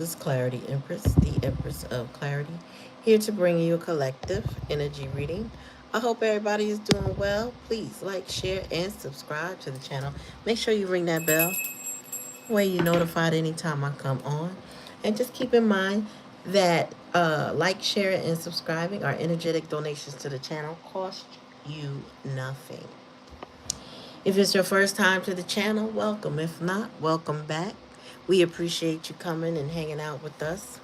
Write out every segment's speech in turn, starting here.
This is Clarity Empress, the Empress of Clarity, here to bring you a collective energy reading. I hope everybody is doing well. Please like, share, and subscribe to the channel. Make sure you ring that bell where you're notified anytime I come on. And just keep in mind that like, sharing, and subscribing are energetic donations to the channel. Cost you nothing. If it's your first time to the channel, welcome. If not, welcome back. We appreciate you coming and hanging out with us.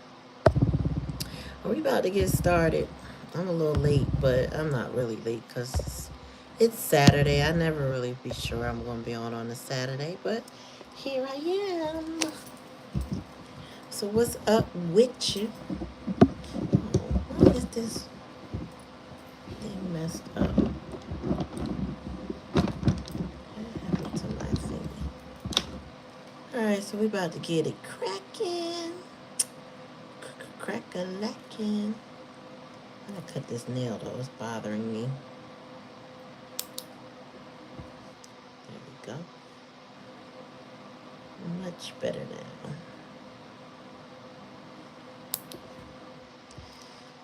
Are we about to get started? I'm a little late, but I'm not really late because it's Saturday. I never really be sure I'm going to be on a Saturday, but here I am. So what's up with you? Why is this thing messed up? What happened to my thingy? Alright, so we about to get it cracking. Crack-a-lacking. I'm gonna cut this nail though, it's bothering me. There we go. Much better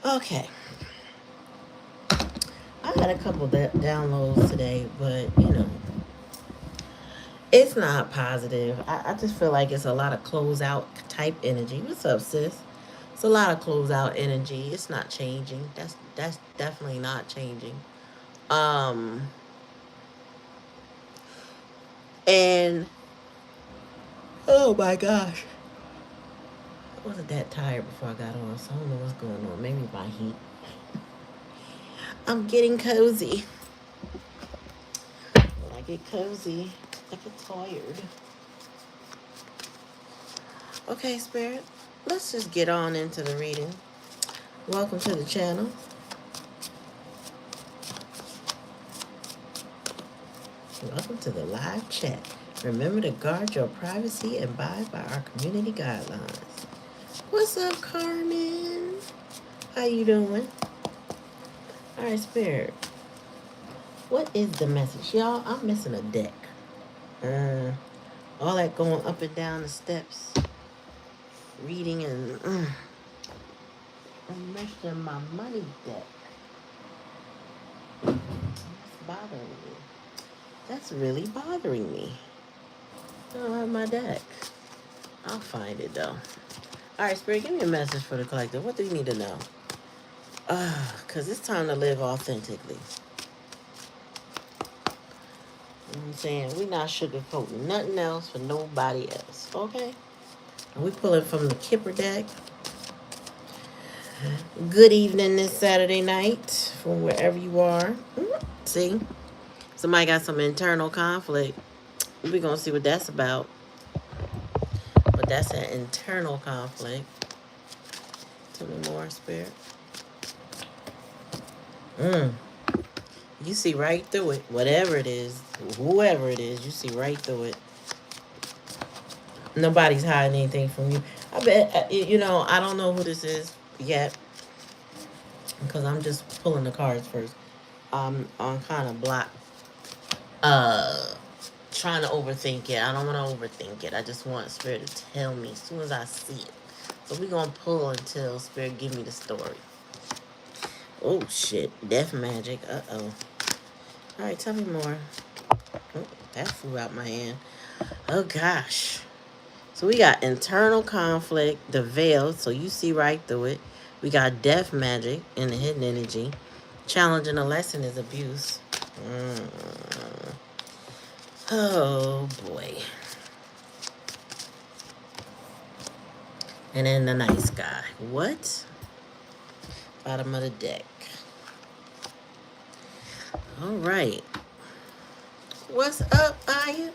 now. Okay. I had a couple downloads today, but it's not positive. I just feel like it's a lot of closeout type energy. What's up, sis? It's a lot of closeout energy. It's not changing. That's definitely not changing. Um, and oh my gosh, I wasn't that tired before I got on, so I don't know what's going on. Maybe my heat. I'm getting cozy. When I get cozy, I get tired. Okay, Spirit, let's just get on into the reading. Welcome to the channel. Welcome to the live chat. Remember to guard your privacy and abide by our community guidelines. What's up, Carmen? How you doing? All right, Spirit. What is the message? Y'all, I'm missing a deck. All that going up and down the steps, reading, and I'm missing my money deck. That's bothering me. That's really bothering me. I don't have my deck. I'll find it though. All right, Spirit, give me a message for the collective. What do you need to know? Because it's time to live authentically. You know what I'm saying? We're not sugarcoating nothing else for nobody else, okay? And we pulling from the Kipper deck. Good evening this Saturday night from wherever you are. See? Somebody got some internal conflict. We're going to see what that's about. But that's an internal conflict. Tell me more, Spirit. You see right through it. Whatever it is, whoever it is, you see right through it. Nobody's hiding anything from you. I bet, I don't know who this is yet. Because I'm just pulling the cards first. I'm kind of blocked. Trying to overthink it. I don't want to overthink it. I just want Spirit to tell me as soon as I see it. So we're going to pull until Spirit give me the story. Oh, shit. Death magic. Uh-oh. All right, tell me more. Oh, that flew out my hand. Oh, gosh. So we got internal conflict, the veil, so you see right through it. We got death magic and the hidden energy. Challenging a lesson is abuse. Oh, boy. And then the nice guy. What? Bottom of the deck. All right. What's up, Aya?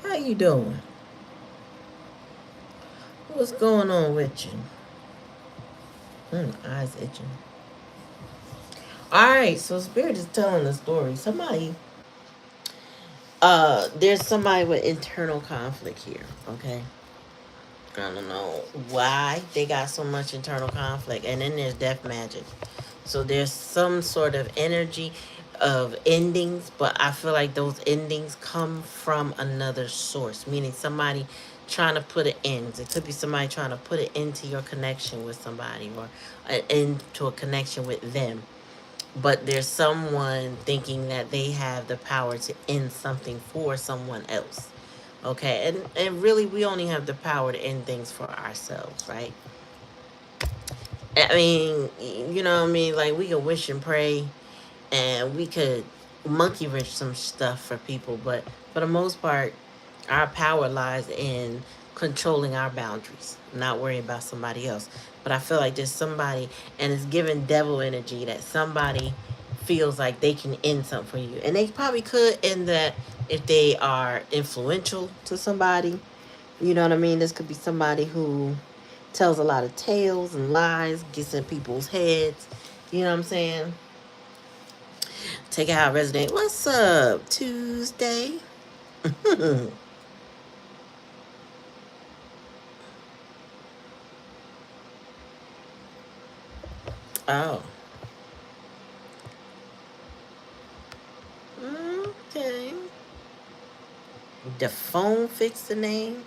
How you doing? What's going on with you? Eyes itching. All right, so Spirit is telling the story. There's somebody with internal conflict here, okay? I don't know why they got so much internal conflict. And then there's death magic. So there's some sort of energy of endings, but I feel like those endings come from another source, meaning somebody trying to put it in. It could be somebody trying to put it into your connection with somebody, or into a connection with them. But there's someone thinking that they have the power to end something for someone else. Okay, and really, we only have the power to end things for ourselves, right? I mean, you know what I mean? Like, we can wish and pray, and we could monkey wrench some stuff for people, but for the most part, our power lies in controlling our boundaries, not worrying about somebody else. But I feel like there's somebody, and it's giving devil energy, that somebody feels like they can end something for you. And they probably could end that if they are influential to somebody. You know what I mean? This could be somebody who tells a lot of tales and lies, gets in people's heads. You know what I'm saying? Take it how resident. What's up, Tuesday? Oh. Okay. The phone fixed the name?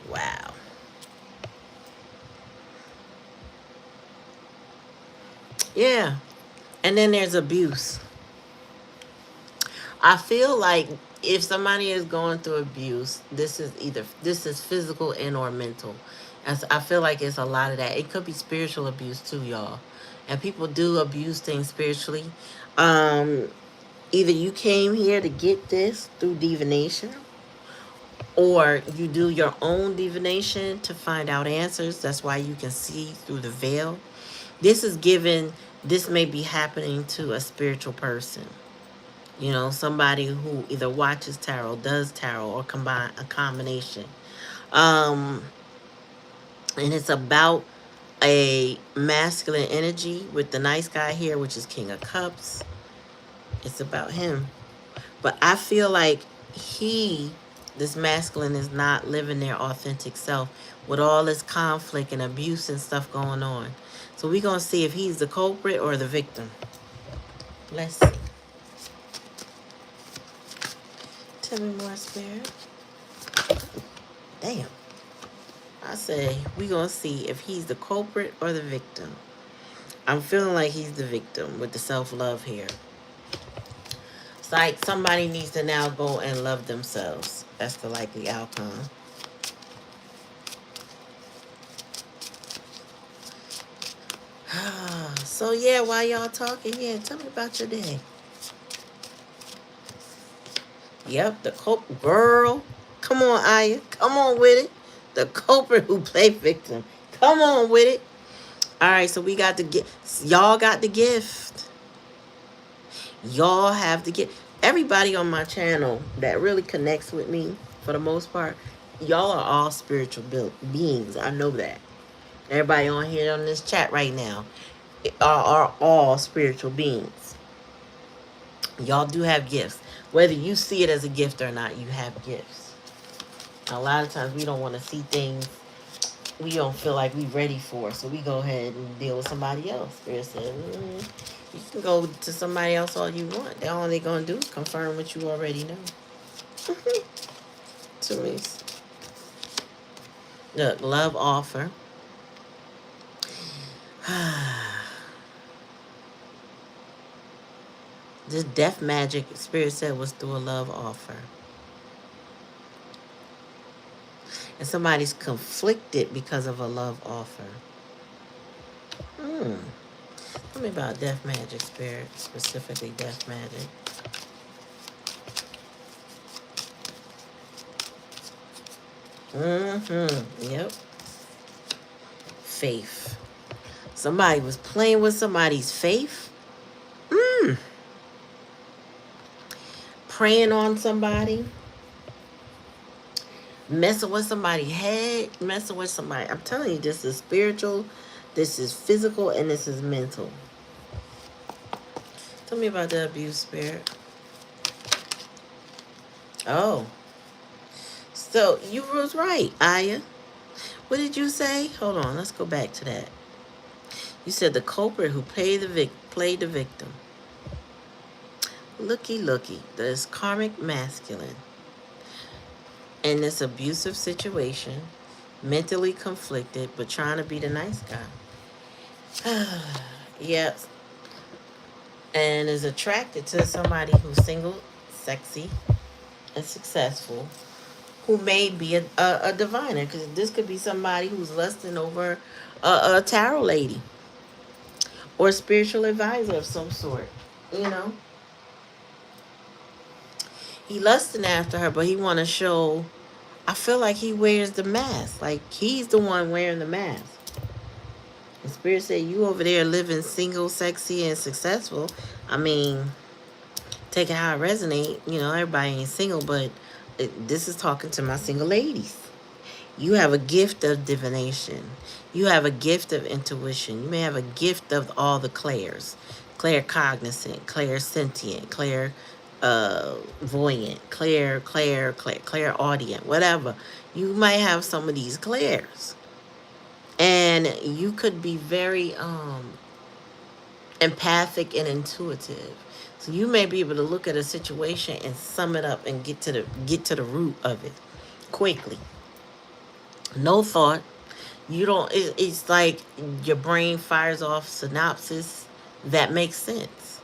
Wow. Yeah. And then there's abuse. I feel like if somebody is going through abuse, this is physical and or mental. As I feel like it's a lot of that. It could be spiritual abuse too, y'all. And people do abuse things spiritually. Um, Either you came here to get this through divination, or you do your own divination to find out answers. That's why you can see through the veil. This is given, this may be happening to a spiritual person. You know, somebody who either watches tarot, does tarot, or combine a combination. Um, and it's about a masculine energy with the nice guy here, which is King of Cups. It's about him. But I feel like this masculine, is not living their authentic self with all this conflict and abuse and stuff going on. So we're going to see if he's the culprit or the victim. Let's see. Tell me more, Spirit. Damn. I say we're going to see if he's the culprit or the victim. I'm feeling like he's the victim with the self-love here. It's like somebody needs to now go and love themselves. That's the likely outcome. So yeah, while y'all talking, yeah, tell me about your day. Yep, the culprit. Girl, come on, Aya. Come on with it. The culprit who played victim. Come on with it. All right, so we got the gift. Y'all got the gift. Y'all have the gift. Everybody on my channel that really connects with me, for the most part, y'all are all spiritual beings. I know that. Everybody on here on this chat right now are all spiritual beings. Y'all do have gifts. Whether you see it as a gift or not, you have gifts. A lot of times we don't want to see things we don't feel like we're ready for, so we go ahead and deal with somebody else. Spirit said, you can go to somebody else all you want. All they're going to do is confirm what you already know. To me. Look, love offer. This death magic, Spirit said, was through a love offer. And somebody's conflicted because of a love offer. Tell me about death magic, Spirit. Specifically death magic. Yep. Faith. Somebody was playing with somebody's faith. Praying on somebody. Messing with somebody's head. Messing with somebody. I'm telling you, this is spiritual, this is physical, and this is mental. Tell me about the abuse, Spirit. Oh. So, you was right, Aya. What did you say? Hold on, let's go back to that. You said the culprit who played the victim. Looky. This karmic masculine. in this abusive situation, mentally conflicted, but trying to be the nice guy. Yep. And is attracted to somebody who's single, sexy, and successful, who may be a diviner, because this could be somebody who's lusting over a tarot lady or a spiritual advisor of some sort. You know, he lusting after her, but he want to show. I feel like he wears the mask. Like he's the one wearing the mask. The spirit said, "You over there living single, sexy, and successful." I mean, take it how it resonate. You know, everybody ain't single, but this is talking to my single ladies. You have a gift of divination. You have a gift of intuition. You may have a gift of all the clairs. Claircognizant, clairsentient, voyant, clairaudient, whatever. You might have some of these clairs. And you could be very empathic and intuitive. So you may be able to look at a situation and sum it up and get to the root of it quickly. No thought. You don't. It's like your brain fires off synopsis that makes sense.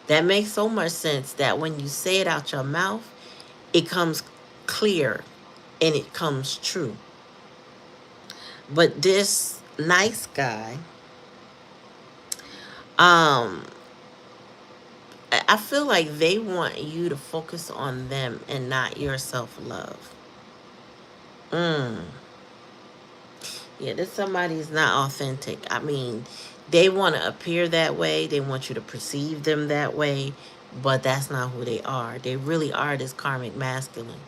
That makes so much sense that when you say it out your mouth, it comes clear and it comes true. But this nice guy, um, I feel like they want you to focus on them and not your self love. Mm. Yeah, this somebody is not authentic. I mean, they want to appear that way. They want you to perceive them that way, but that's not who they are. They really are this karmic masculine.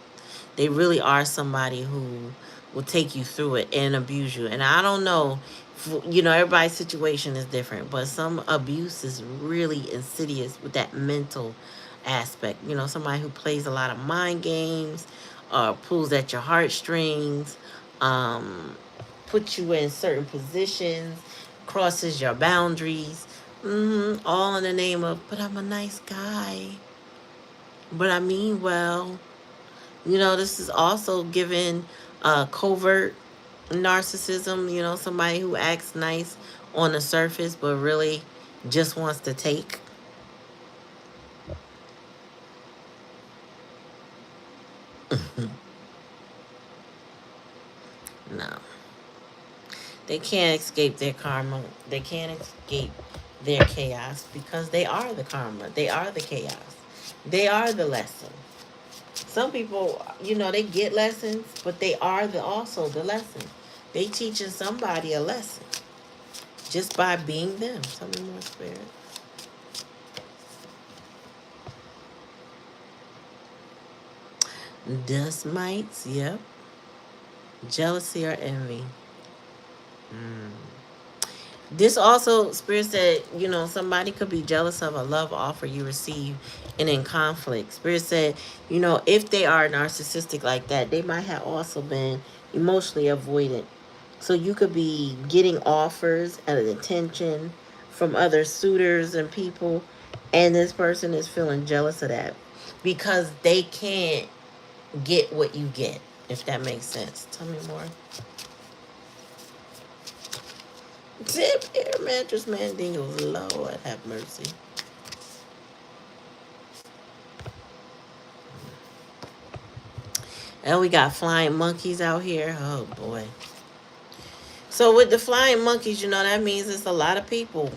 They really are somebody who will take you through it and abuse you. And I don't know, everybody's situation is different, but some abuse is really insidious with that mental aspect. Somebody who plays a lot of mind games, pulls at your heartstrings, um, puts you in certain positions, crosses your boundaries, all in the name of, but I'm a nice guy. But I mean well. This is also given covert narcissism, somebody who acts nice on the surface, but really just wants to take. No. They can't escape their karma. They can't escape their chaos because they are the karma. They are the chaos. They are the lesson. Some people, they get lessons, but they are also the lesson. They teaching somebody a lesson just by being them. Tell me more, spirit. Dust mites, yep. Jealousy or envy. This also, Spirit said, somebody could be jealous of a love offer you receive and in conflict. Spirit said, if they are narcissistic like that, they might have also been emotionally avoidant. So you could be getting offers and attention from other suitors and people, and this person is feeling jealous of that because they can't get what you get, if that makes sense. Tell me more. Zip air mattress mandingos. Lord have mercy. And we got flying monkeys out here. Oh boy. So with the flying monkeys, that means it's a lot of people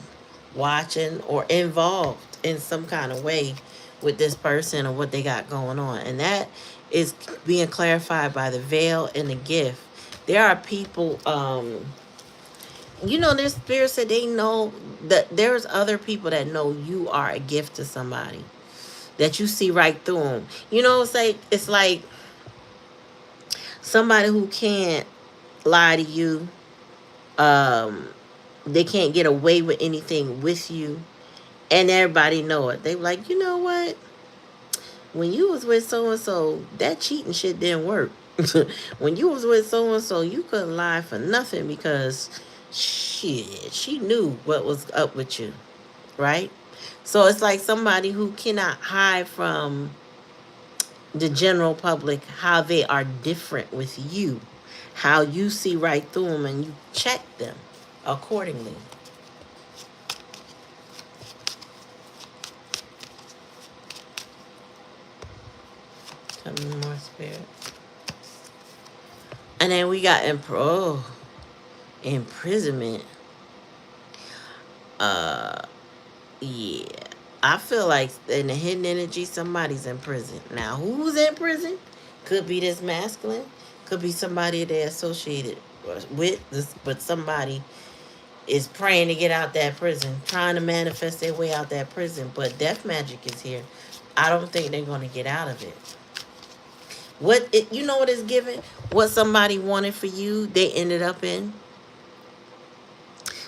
watching or involved in some kind of way with this person or what they got going on. And that is being clarified by the veil and the gift. There are people, their spirit said they know that there's other people that know you are a gift to somebody, that you see right through them. It's like somebody who can't lie to you. They can't get away with anything with you, and everybody know it. They like, you know what? When you was with so and so, that cheating shit didn't work. When you was with so and so, you couldn't lie for nothing because shit, she knew what was up with you, right? So it's like somebody who cannot hide from the general public how they are different with you, how you see right through them, and you check them accordingly. Tell me more, spirit. And then we got imprisonment. Uh, yeah. I feel like in the hidden energy, somebody's in prison. Now, who's in prison? Could be this masculine. Could be somebody they're associated with, but somebody is praying to get out that prison, trying to manifest their way out that prison. But death magic is here. I don't think they're going to get out of it. You know what it's giving? What somebody wanted for you, they ended up in.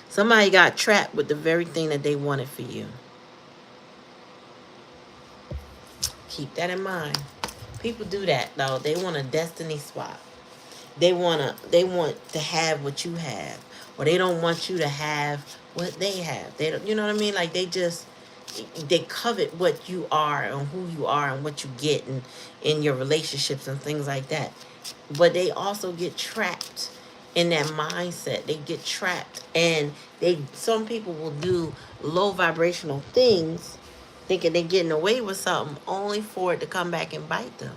Somebody got trapped with the very thing that they wanted for you. Keep that in mind. People do that though. They want a destiny swap. They want to have what you have, or they don't want you to have what they have. They don't, you know what I mean? Like they covet what you are and who you are and what you get in your relationships and things like that. But they also get trapped in that mindset. They get trapped, and some people will do low vibrational things thinking they're getting away with something only for it to come back and bite them.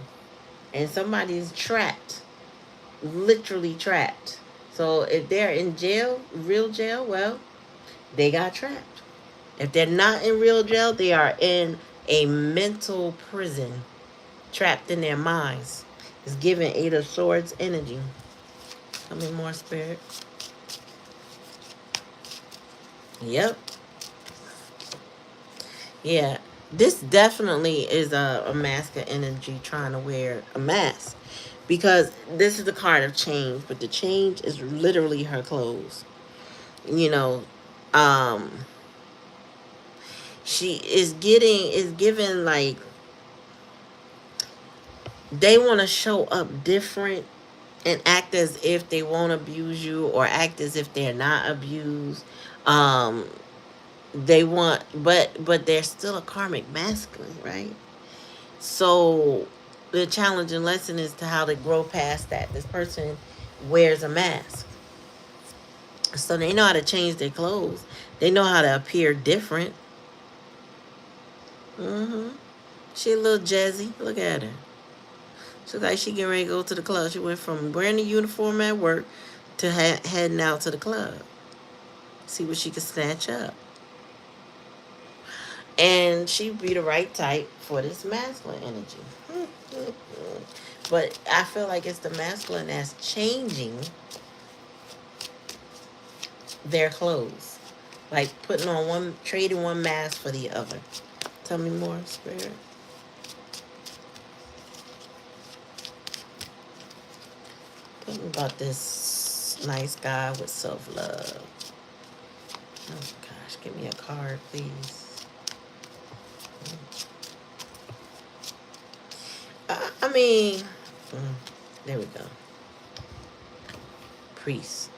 And somebody's trapped, literally trapped. So if they're in jail, real jail, well, they got trapped. If they're not in real jail, they are in a mental prison, trapped in their minds. It's giving Eight of Swords energy. Tell me more, spirit. Yep. Yeah. This definitely is a masculine energy trying to wear a mask. Because this is the card of change, but the change is literally her clothes. You know, she is given like they want to show up different and act as if they won't abuse you, or act as if they're not abused. Um, they want, but they're still a karmic masculine, right? So the challenge and lesson is to how to grow past that. This person wears a mask, so they know how to change their clothes. They know how to appear different. She a little jazzy. Look at her. She's like she getting ready to go to the club. She went from wearing the uniform at work to heading out to the club. See what she can snatch up. And she'd be the right type for this masculine energy. But I feel like it's the masculine that's changing their clothes. Like putting on trading one mask for the other. Tell me more, spirit. Tell me about this nice guy with self-love. Oh gosh, give me a card, please. I mean, there we go. Priest.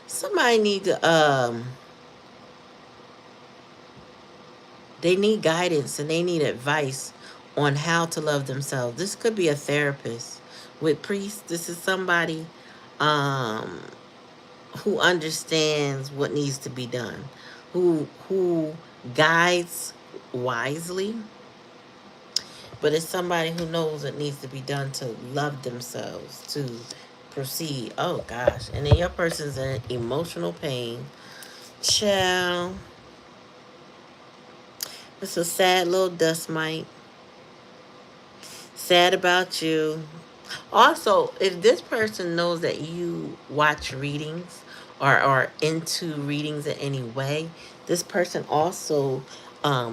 Somebody need to, they need guidance and they need advice on how to love themselves. This could be a therapist. With priest, this is somebody who understands what needs to be done, who guides wisely, but it's somebody who knows what needs to be done to love themselves, to proceed. Oh gosh. And then your person's in emotional pain. Child. It's a sad little dust mite. Sad about you. Also, if this person knows that you watch readings or are into readings in any way, this person also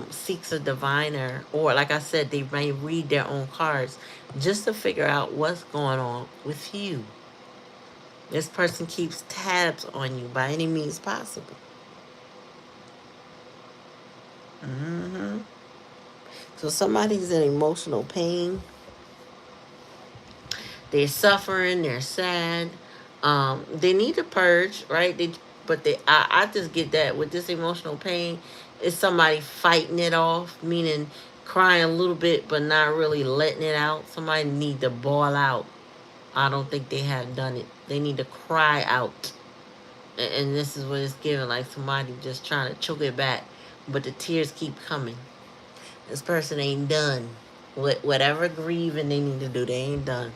seeks a diviner, or like I said, they may read their own cards just to figure out what's going on with you. This person keeps tabs on you by any means possible. So somebody's in emotional pain. They're suffering. They're sad. They need to purge, right? I just get that with this emotional pain, is somebody fighting it off, meaning crying a little bit, but not really letting it out. Somebody need to bawl out. I don't think they have done it. They need to cry out. And this is what it's giving, like somebody just trying to choke it back, but the tears keep coming. This person ain't done. Whatever grieving they need to do, they ain't done.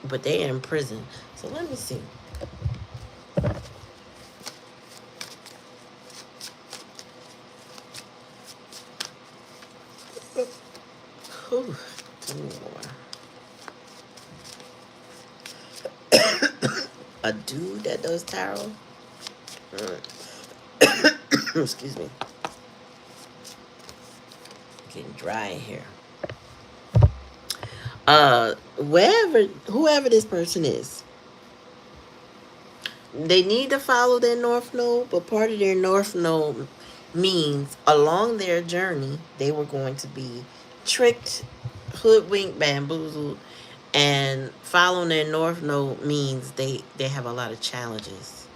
But they are in prison. So let me see. Whew, two more. A dude that does tarot. Excuse me. Getting dry in here. Whoever this person is, they need to follow their North Node, but part of their North Node means along their journey, they were going to be tricked, hoodwinked, bamboozled, and following their North Node means they have a lot of challenges.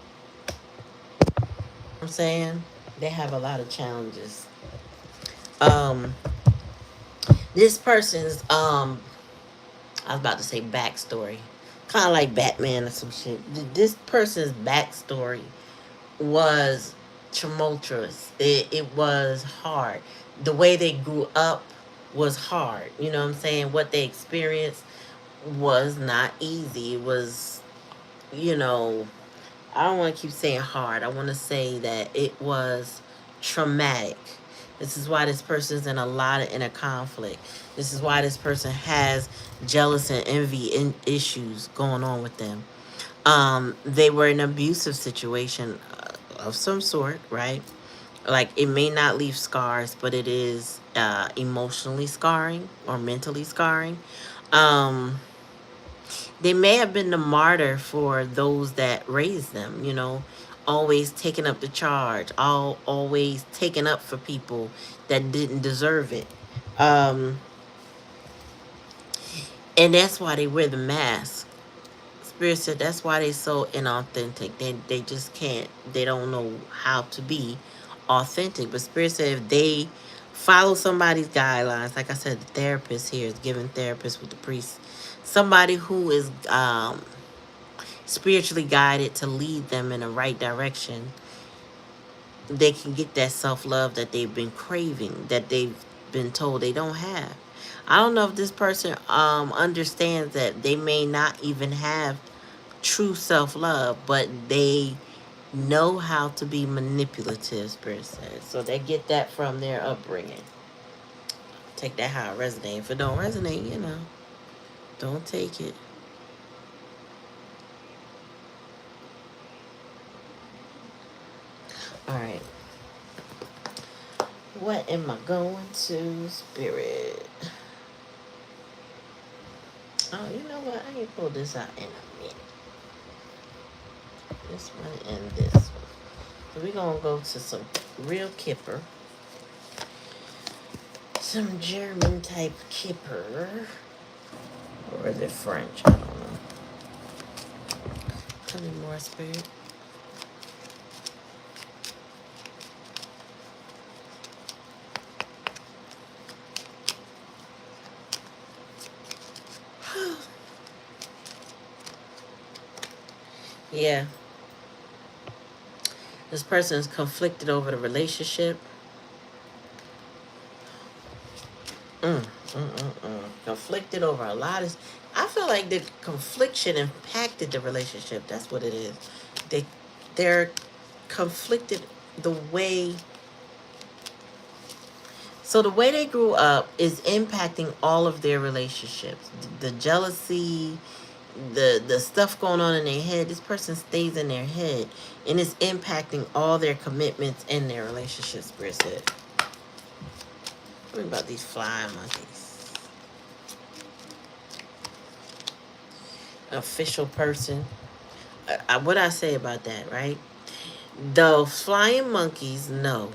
I'm saying they have a lot of challenges. This person's I was about to say backstory, kind of like Batman or some shit. This person's backstory was tumultuous. It was hard. The way they grew up was hard. You know what I'm saying? What they experienced was not easy. It was, you know, I don't want to keep saying hard. I want to say that it was traumatic. This is why this person's in a lot of inner conflict. This is why this person has jealous and envy issues going on with them. They were in an abusive situation of some sort, right? Like, it may not leave scars, but it is emotionally scarring or mentally scarring. They may have been the martyr for those that raised them, you know, always taking up the charge, always taking up for people that didn't deserve it. And that's why they wear the mask. Spirit said that's why they so inauthentic. They just can't, they don't know how to be authentic. But Spirit said if they follow somebody's guidelines, like I said, the therapist here is giving therapists with the priest, somebody who is spiritually guided to lead them in the right direction, they can get that self-love that they've been craving, that they've been told they don't have. I don't know if this person understands that they may not even have true self-love, but they know how to be manipulative, Spirit says. So they get that from their upbringing. Take that how it resonates. If it don't resonate, you know, don't take it. All right. What am I going to, Spirit? Oh, you know what? I can pull this out in a minute. This one and this one. So we're going to go to some real kipper. Some German type kipper. Or is it French? I don't know. Tell me more, Spirit. Yeah. This person is conflicted over the relationship. Conflicted over a lot of... I feel like the confliction impacted the relationship. That's what it is. They're conflicted the way... So the way they grew up is impacting all of their relationships. The jealousy, the stuff going on in their head. This person stays in their head, and it's impacting all their commitments in their relationships. Spirit said. What about these flying monkeys? Official person. What I say about that, right? The flying monkeys know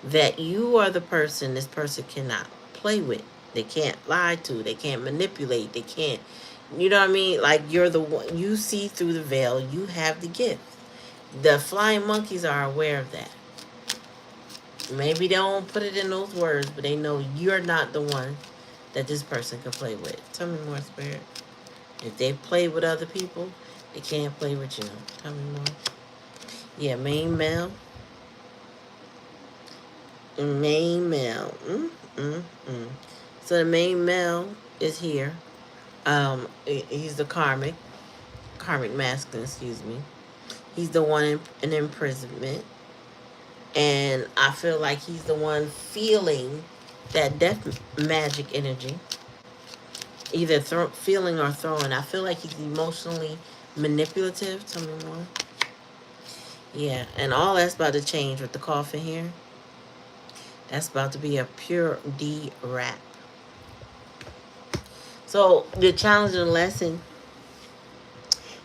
that you are the person this person cannot play with. They can't lie to. They can't manipulate. They can't, you know what I mean? Like, you're the one, you see through the veil. You have the gift. The flying monkeys are aware of that. Maybe they don't put it in those words, but they know you're not the one that this person can play with. Tell me more, Spirit. If they play with other people, they can't play with you. Tell me more. Yeah, main male. Main male. Mm. So the main male is here. He's the karmic masculine. Excuse me. He's the one in imprisonment, and I feel like he's the one feeling that death magic energy, either feeling or throwing. I feel like he's emotionally manipulative. Tell me more. Yeah, and all that's about to change with the coffin here. That's about to be a pure D rap. So the challenge and lesson,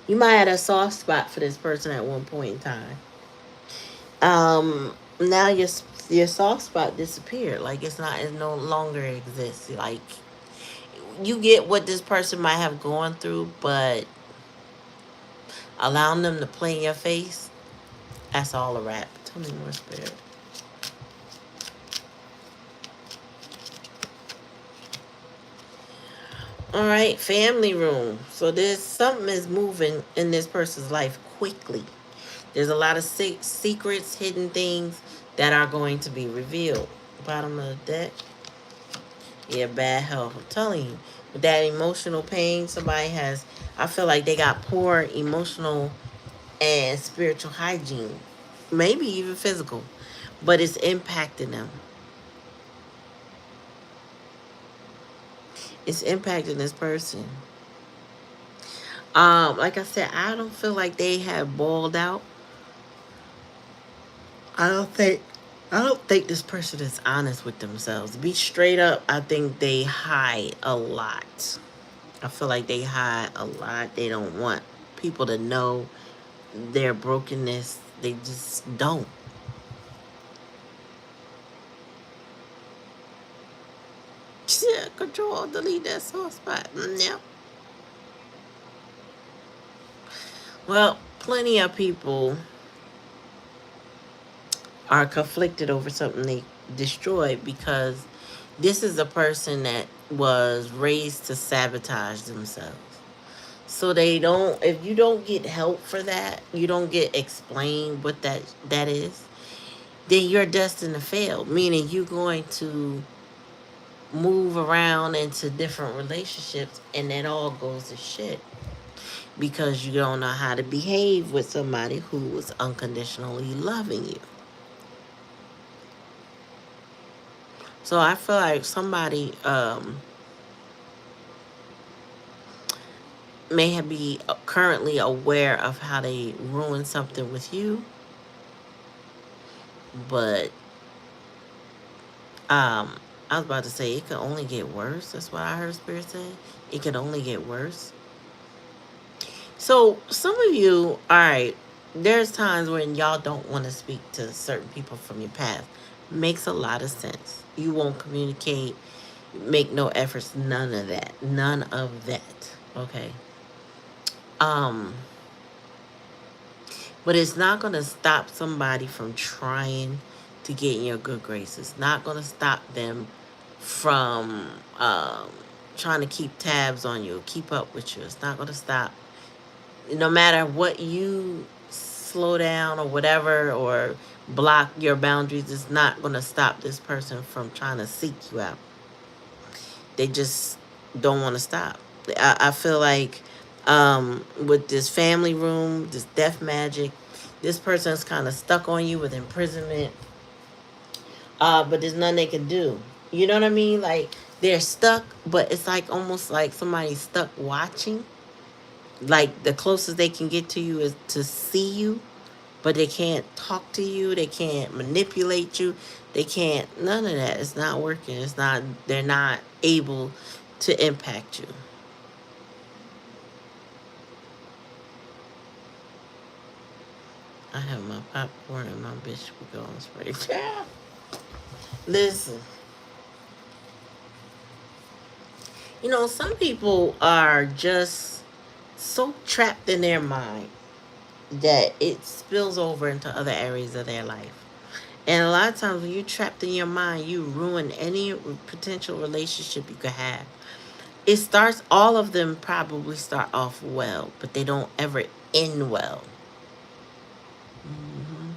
you might have a soft spot for this person at one point in time. Now your soft spot disappeared. Like it no longer exists. Like you get what this person might have gone through, but allowing them to play in your face, that's all a wrap. Tell me more, Spirit. All right, family room. So there's something is moving in this person's life quickly. There's a lot of secrets, hidden things that are going to be revealed. Bottom of the deck. Yeah, bad health. I'm telling you, with that emotional pain, somebody has, I feel like they got poor emotional and spiritual hygiene. Maybe even physical. But it's impacting them. It's impacting this person. Like I said, I don't feel like they have balled out. I don't think I don't think this person is honest with themselves. To be straight up, I think they hide a lot. I feel like they hide a lot. They don't want people to know their brokenness. They just don't. Yeah, control, delete that soft spot. Yeah. Well, plenty of people are conflicted over something they destroyed because this is a person that was raised to sabotage themselves. So they don't, if you don't get help for that, you don't get explained what that is, then you're destined to fail. Meaning you're going to move around into different relationships and it all goes to shit because you don't know how to behave with somebody who is unconditionally loving you. So I feel like somebody may have be currently aware of how they ruined something with you, but I was about to say it could only get worse. That's what I heard Spirit say. It could only get worse. So some of you, all right, there's times when y'all don't want to speak to certain people from your past. Makes a lot of sense. You won't communicate, make no efforts, none of that. None of that. Okay. Um, but it's not gonna stop somebody from trying to get in your good graces. Not gonna stop them from trying to keep tabs on you, keep up with you. It's not gonna stop. No matter what you slow down or whatever or block your boundaries, it's not gonna stop this person from trying to seek you out. They just don't want to stop. I feel like with this family room, this death magic, this person's kind of stuck on you with imprisonment, but there's nothing they can do. You know what I mean? Like they're stuck, but it's like almost like somebody's stuck watching. Like the closest they can get to you is to see you, but they can't talk to you. They can't manipulate you. They can't, none of that. It's not working. It's not, they're not able to impact you. I have my popcorn and my bitch will go on spray. Listen, you know, some people are just so trapped in their mind that it spills over into other areas of their life. And a lot of times when you're trapped in your mind, you ruin any potential relationship you could have. It starts, all of them probably start off well, but they don't ever end well. Hmm.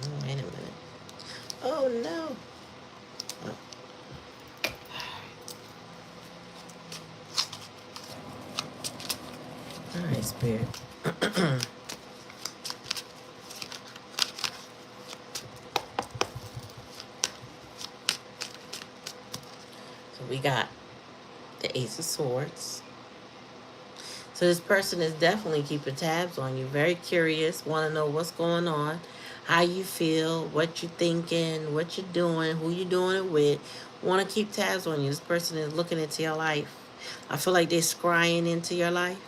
Oh, wait a minute. Oh no. Oh. All right, Spirit. So we got the Ace of Swords. So this person is definitely keeping tabs on you. Very curious, want to know what's going on, how you feel, what you're thinking, what you're doing, who you're doing it with. Want to keep tabs on you. This person is looking into your life. I feel like they're scrying into your life.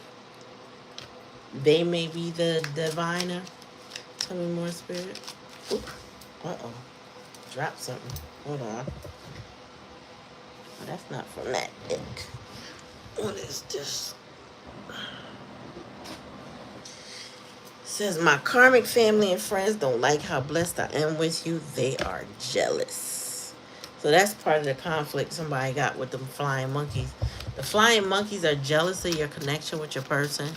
They may be the diviner. Tell me more, Spirit. Oop. Uh-oh. Drop something. Hold on. Oh, that's not from that deck. What is this? Says, my karmic family and friends don't like how blessed I am with you. They are jealous. So that's part of the conflict somebody got with them flying monkeys. The flying monkeys are jealous of your connection with your person.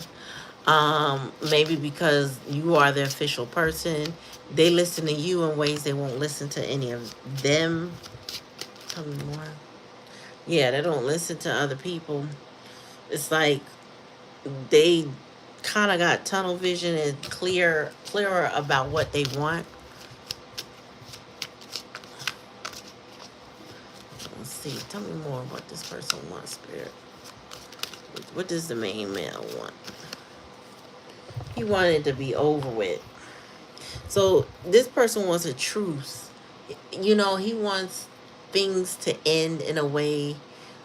Maybe because you are the official person. They listen to you in ways they won't listen to any of them. Tell me more. Yeah, they don't listen to other people. It's like they kind of got tunnel vision and clearer about what they want. Let's see. Tell me more what this person wants, Spirit. What does the main male want? He wanted to be over with. So this person wants a truce. You know, he wants things to end in a way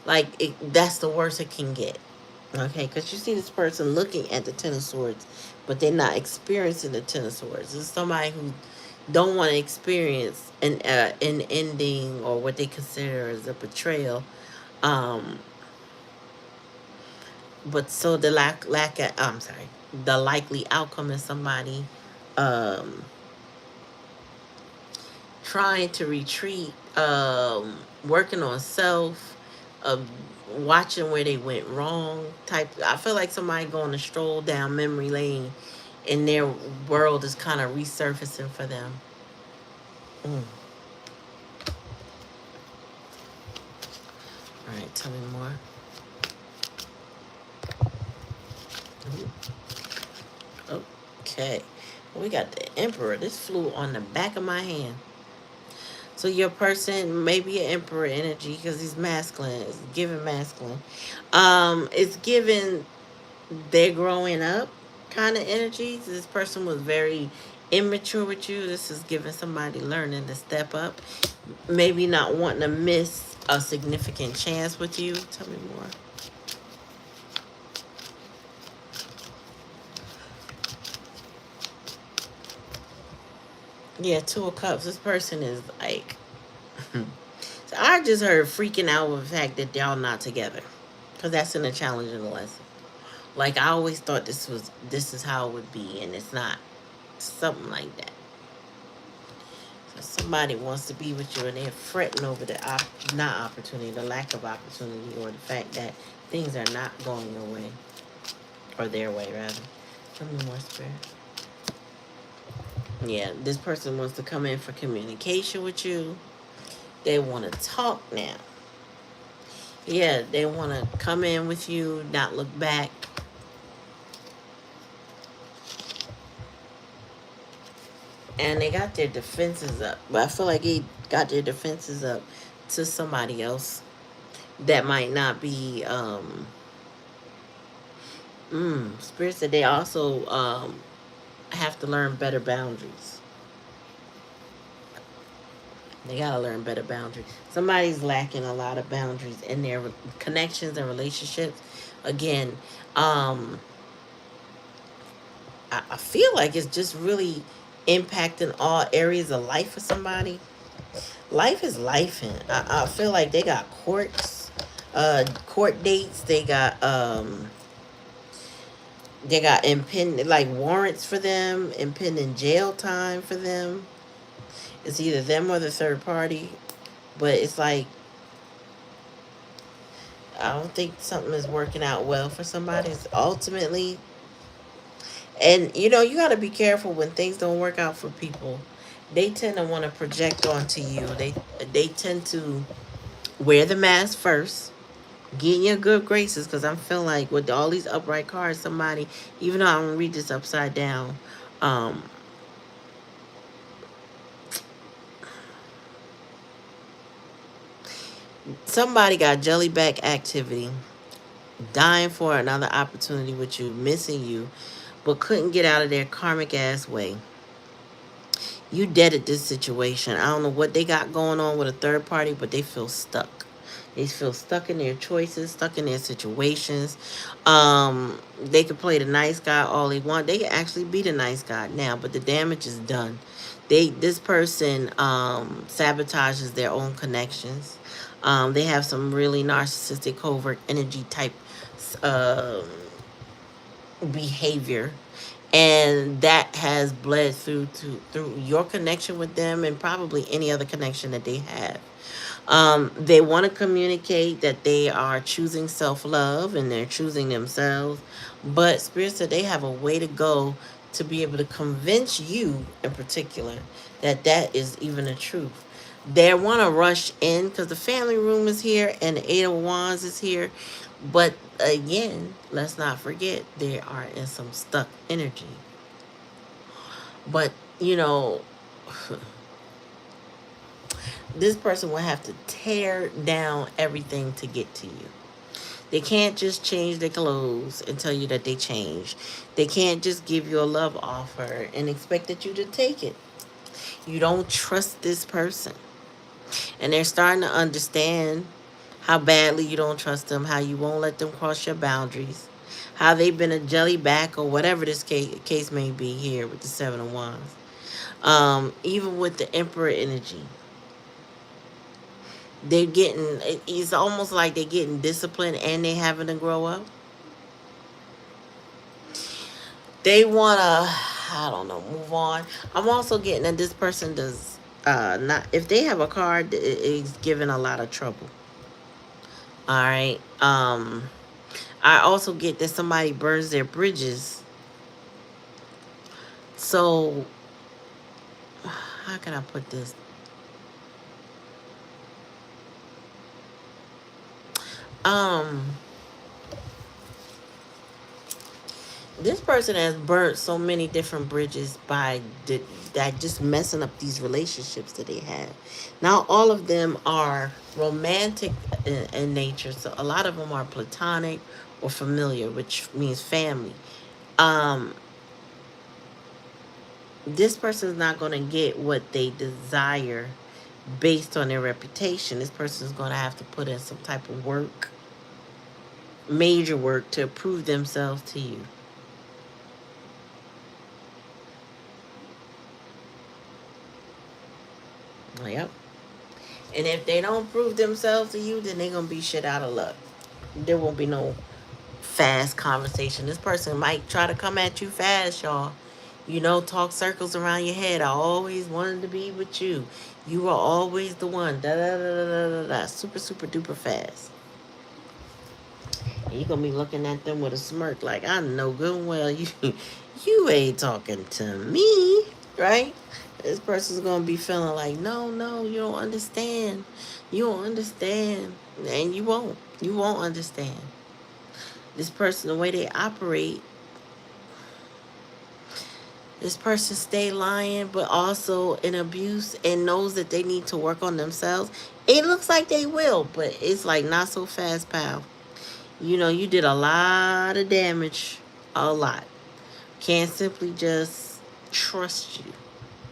like that's the worst it can get. Okay, because you see this person looking at the Ten of Swords, but they're not experiencing the Ten of Swords. It's somebody who don't want to experience an ending or what they consider as a betrayal. Um, but so the lack of, I'm sorry, the likely outcome is somebody um, trying to retreat, working on self, uh, watching where they went wrong. Type. I feel like somebody going to stroll down memory lane, and their world is kind of resurfacing for them. Mm. All right, tell me more. Ooh. Okay, we got the Emperor. This flew on the back of my hand. So your person may be an Emperor energy because he's masculine. It's giving masculine. It's given they're growing up kind of energies. This person was very immature with you. This is giving somebody learning to step up. Maybe not wanting to miss a significant chance with you. Tell me more. Yeah, Two of Cups. This person is like... So I just heard freaking out with the fact that y'all not together. Because that's in the challenge of the lesson. Like, I always thought this is how it would be, and it's not. Something like that. So somebody wants to be with you, and they're fretting over the not opportunity, the lack of opportunity, or the fact that things are not going your way, or their way rather. Tell me more, Spirit. Yeah, this person wants to come in for communication with you. They want to talk now. Yeah, they want to come in with you, not look back. And they got their defenses up. But I feel like he got their defenses up to somebody else that might not be... Spirit said they also have to learn better boundaries. They gotta learn better boundaries. Somebody's lacking a lot of boundaries in their connections and relationships. Again, I feel like it's just really impacting all areas of life for somebody. Life is life, and I feel like they got quirks. court dates. They got impending, like, warrants for them, impending jail time for them. It's either them or the third party, but it's like I don't think something is working out well for somebody. It's ultimately, and you got to be careful when things don't work out for people. They tend to want to project onto you. They tend to wear the mask first, get in your good graces, because I'm feeling like with all these upright cards, somebody, even though I'm gonna read this upside down, um, somebody got jellyback activity, dying for another opportunity with you, missing you, but couldn't get out of their karmic ass way. You dead at this situation. I don't know what they got going on with a third party, but they feel stuck. They feel stuck in their choices, stuck in their situations. They could play the nice guy all they want. They can actually be the nice guy now, but the damage is done. This person sabotages their own connections. They have some really narcissistic, covert energy type um behavior, and that has bled through your connection with them and probably any other connection that they have. They want to communicate that they are choosing self-love and they're choosing themselves, but spirit said they have a way to go to be able to convince you in particular that that is even the truth. They want to rush in because the family room is here and the Eight of Wands is here. But again, let's not forget they are in some stuck energy. But, you know, this person will have to tear down everything to get to you. They can't just change their clothes and tell you that they changed. They can't just give you a love offer and expect that you to take it. You don't trust this person. And they're starting to understand how badly you don't trust them, how you won't let them cross your boundaries, how they've been a jellyback or whatever this case may be here with the Seven of Wands. Even with the Emperor energy, they're getting, it's almost like they're getting disciplined and they having to grow up. They want to, I don't know, move on. I'm also getting that this person does not, if they have a card, it's giving a lot of trouble. All right. I also get that somebody burns their bridges. So, how can I put this? Um, this person has burnt so many different bridges by that just messing up these relationships that they have. Now, all of them are romantic in nature, so a lot of them are platonic or familiar, which means family. Um, this person is not going to get what they desire based on their reputation. This person is going to have to put in some type of work, major work, to prove themselves to you. Yep. And if they don't prove themselves to you, then they're going to be shit out of luck. There won't be no fast conversation. This person might try to come at you fast, y'all. Talk circles around your head. I always wanted to be with you. You were always the one. Da da da da da da. Super, super duper fast. And you're going to be looking at them with a smirk like, I know good and well you ain't talking to me, right? This person's going to be feeling like, no, no, you don't understand. You don't understand. And you won't. You won't understand. This person, the way they operate, this person stay lying, but also in abuse and knows that they need to work on themselves. It looks like they will, but it's like not so fast, pal. You did a lot of damage, a lot. Can't simply just trust you,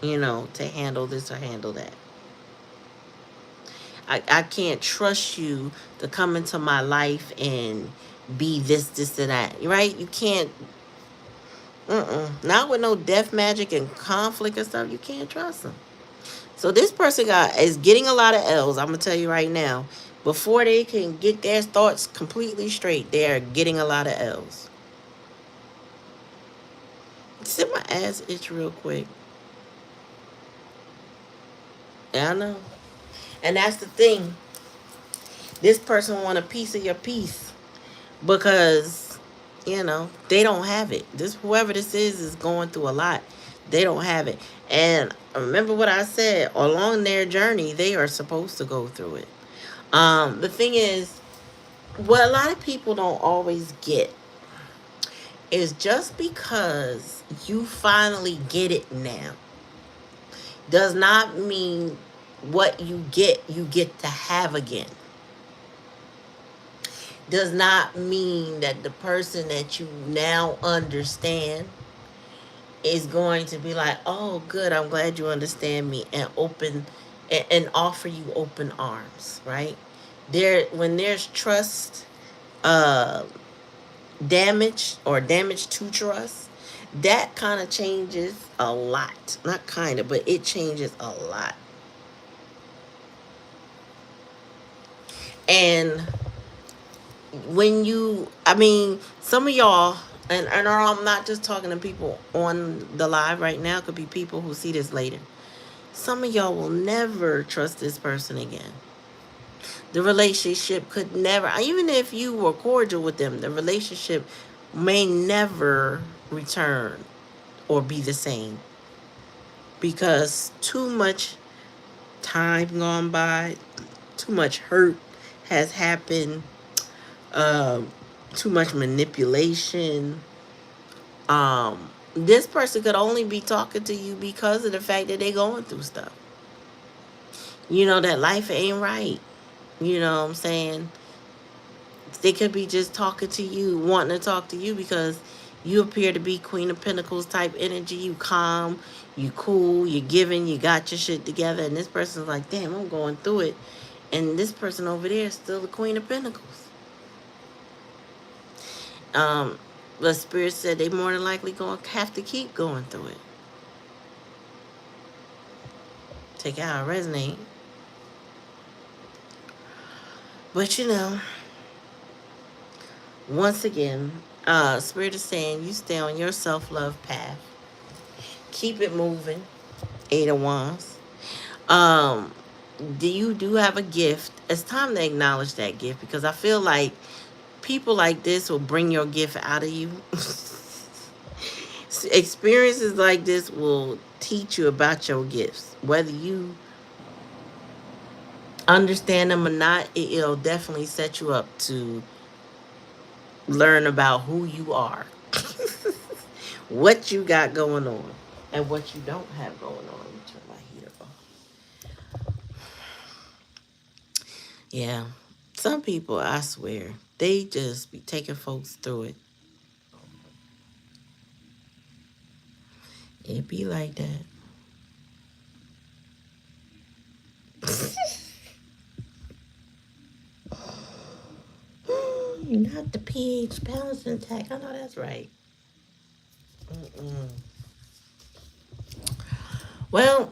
to handle this or handle that. I can't trust you to come into my life and be this, and that, right? You can't, not with no death magic and conflict and stuff. You can't trust them. So this person is getting a lot of L's. I'm gonna tell you right now. Before they can get their thoughts completely straight, they are getting a lot of L's. Sit my ass itch real quick. Yeah, I know. And that's the thing. This person want a piece of your piece because they don't have it. This whoever this is going through a lot. They don't have it. And remember what I said, along their journey they are supposed to go through it. The thing is, what a lot of people don't always get is just because you finally get it now does not mean what you get to have again. Does not mean that the person that you now understand is going to be like, oh, good, I'm glad you understand me, and open and offer you open arms, right? When there's trust, uh, damage or damage to trust, that kind of changes a lot. Not kind of, but it changes a lot. And some of y'all, and I'm not just talking to people on the live right now, it could be people who see this later. Some of y'all will never trust this person again. The relationship could never, even if you were cordial with them, the relationship may never return or be the same because too much time gone by, too much hurt has happened, um, too much manipulation. This person could only be talking to you because of the fact that they going through stuff. That life ain't right. You know what I'm saying? They could be just talking to you, wanting to talk to you because you appear to be Queen of Pentacles type energy. You calm, you cool, you giving, you got your shit together. And this person's like, damn, I'm going through it. And this person over there is still the Queen of Pentacles. The Spirit said they more than likely going to have to keep going through it. Take out resonate. But once again, Spirit is saying you stay on your self-love path. Keep it moving. 8 of Wands. You do have a gift. It's time to acknowledge that gift because I feel like people like this will bring your gift out of you. Experiences like this will teach you about your gifts. Whether you understand them or not, it'll definitely set you up to learn about who you are, what you got going on, and what you don't have going on. Let me turn my heater off. Yeah, some people, I swear, they just be taking folks through it. It be like that. Not the pH balance intact. I know that's right. Mm-mm. Well,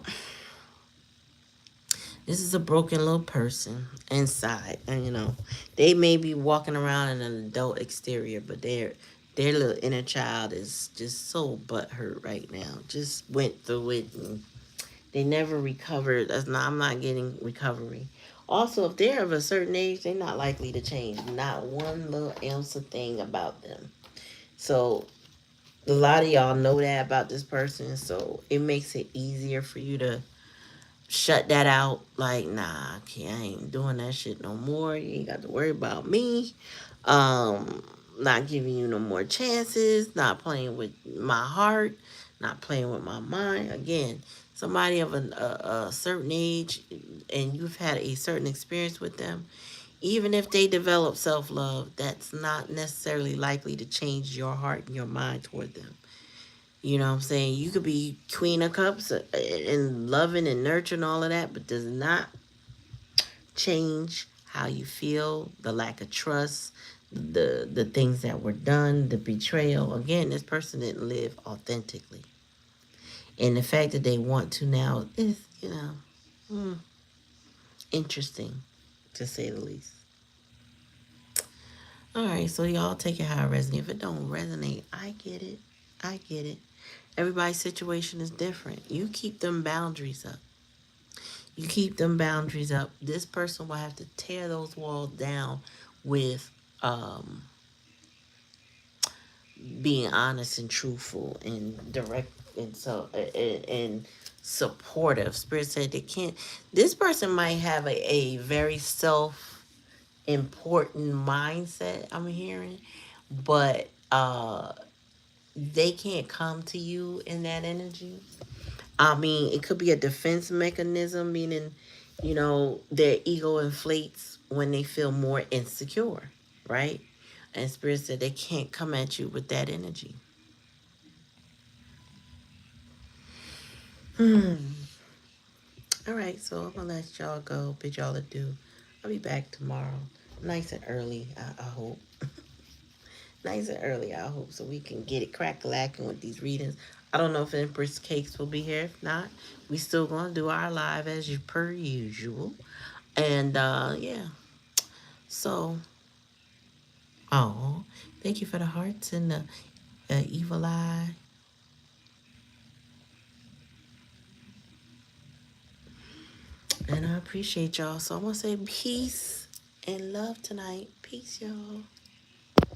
this is a broken little person inside, and they may be walking around in an adult exterior, but their little inner child is just so butthurt right now. Just went through it, and they never recovered. I'm not getting recovery. Also, if they're of a certain age, they're not likely to change. Not one little ounce of thing about them. So a lot of y'all know that about this person, so it makes it easier for you to shut that out. Like, nah, I ain't doing that shit no more. You ain't got to worry about me. Not giving you no more chances. Not playing with my heart. Not playing with my mind. Again, somebody of a certain age and you've had a certain experience with them, even if they develop self-love, that's not necessarily likely to change your heart and your mind toward them. You know what I'm saying? You could be Queen of Cups and loving and nurturing all of that, but does not change how you feel, the lack of trust, the things that were done, the betrayal. Again, this person didn't live authentically. And the fact that they want to now is, interesting, to say the least. All right, so y'all take it how it resonates. If it don't resonate, I get it. I get it. Everybody's situation is different. You keep them boundaries up. You keep them boundaries up. This person will have to tear those walls down with um, being honest and truthful and direct and supportive. Spirit said they can't. This person might have a very self important mindset. I'm hearing, but they can't come to you in that energy. I mean, it could be a defense mechanism, meaning, their ego inflates when they feel more insecure, right? And Spirit said they can't come at you with that energy. All right, so I'm gonna let y'all go, bid y'all adieu. I'll be back tomorrow, nice and early, I hope. Nice and early, I hope, so we can get it crack-a-lacking with these readings. I don't know if Empress Cakes will be here. If not, we still gonna do our live as per usual. And yeah, so oh, thank you for the hearts and the evil eye. And I appreciate y'all. So I'm gonna say peace and love tonight. Peace, y'all.